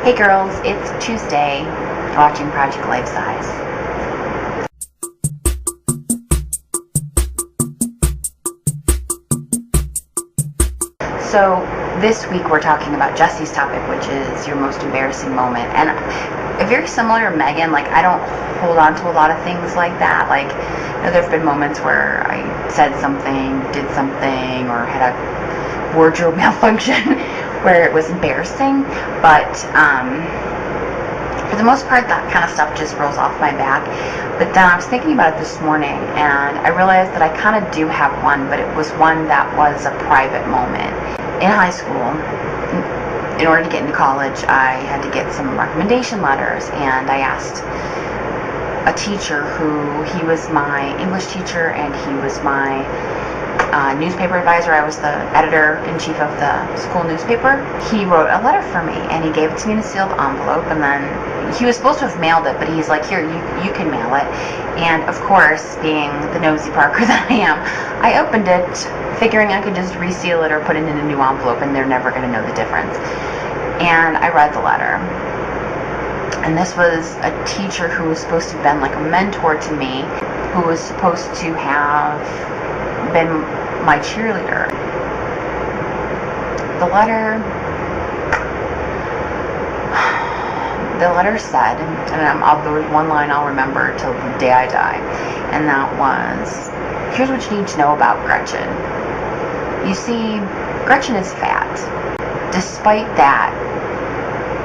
Hey girls, it's Tuesday, watching Project Lifesize. So this week we're talking about Jesse's topic, which is your most embarrassing moment. And very similar to Megan, like I don't hold on to a lot of things like that. Like, you know, there have been moments where I said something, did something, or had a wardrobe malfunction where it was embarrassing, but for the most part that kind of stuff just rolls off my back. But then I was thinking about it this morning and I realized that I kind of do have one, but it was one that was a private moment. In high school, in order to get into college, I had to get some recommendation letters, and I asked a teacher he was my English teacher and he was my newspaper advisor. I was the editor-in-chief of the school newspaper. He wrote a letter for me and he gave it to me in a sealed envelope, and then he was supposed to have mailed it, but he's like, here, you can mail it. And of course, being the nosy Parker that I am, I opened it figuring I could just reseal it or put it in a new envelope and they're never going to know the difference. And I read the letter. And this was a teacher who was supposed to have been like a mentor to me, who was supposed to have been my cheerleader. The letter said, and there was one line I'll remember till the day I die, and that was, here's what you need to know about Gretchen. You see, Gretchen is fat. Despite that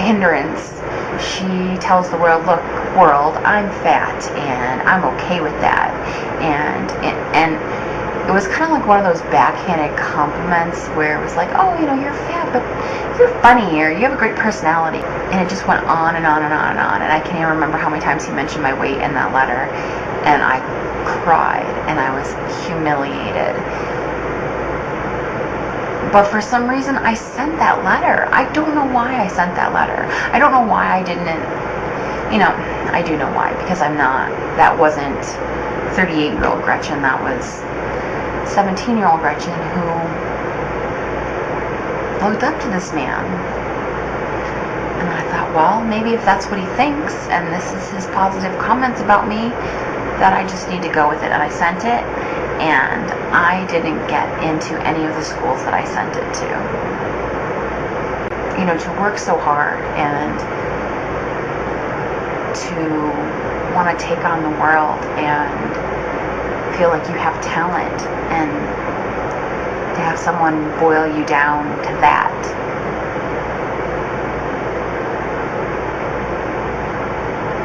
hindrance, she tells the world, look, world, I'm fat, and I'm okay with that. And it was kind of like one of those backhanded compliments where it was like, oh, you know, you're fat, but you're funny, or you have a great personality. And it just went on and on and on and on. And I can't even remember how many times he mentioned my weight in that letter. And I cried, and I was humiliated. But for some reason, I sent that letter. I don't know why I sent that letter. I don't know why I didn't, you know, I do know why, because that wasn't 38-year-old Gretchen, that was 17-year-old Gretchen who looked up to this man. And I thought, well, maybe if that's what he thinks, and this is his positive comments about me, that I just need to go with it. And I sent it, and I didn't get into any of the schools that I sent it to. You know, to work so hard and to want to take on the world and feel like you have talent, and to have someone boil you down to that.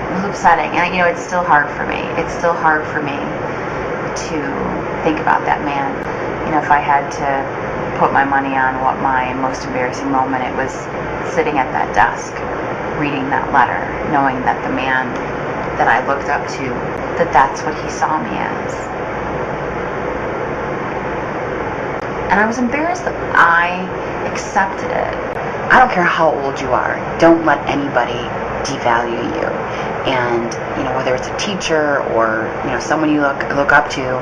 It was upsetting, and you know, it's still hard for me. It's still hard for me to think about that man. You know, if I had to put my money on what my most embarrassing moment, it was sitting at that desk reading that letter, knowing that the man that I looked up to, that's what he saw me as. And I was embarrassed that I accepted it. I don't care how old you are, don't let anybody devalue you. And, you know, whether it's a teacher or, you know, someone you look up to,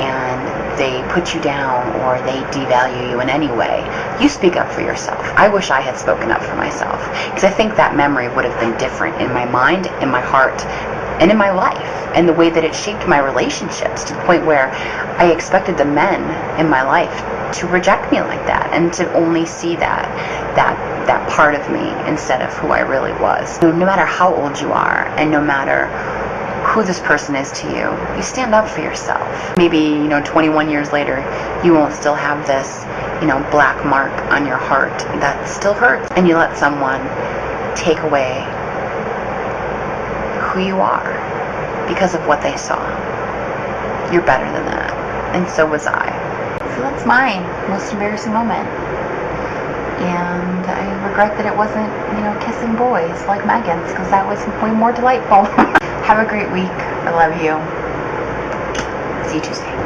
and they put you down or they devalue you in any way, you speak up for yourself. I wish I had spoken up for myself, because I think that memory would have been different in my mind, in my heart, and in my life, and the way that it shaped my relationships, to the point where I expected the men in my life to reject me like that, and to only see that part of me instead of who I really was. So no matter how old you are, and no matter who this person is to you, you stand up for yourself. Maybe, you know, 21 years later, you won't still have this, you know, black mark on your heart that still hurts, and you let someone take away who you are because of what they saw. You're better than that, and so was I. So that's my most embarrassing moment. And I regret that it wasn't, you know, kissing boys like Megan's, because that was way more delightful. Have a great week. I love you. See you Tuesday.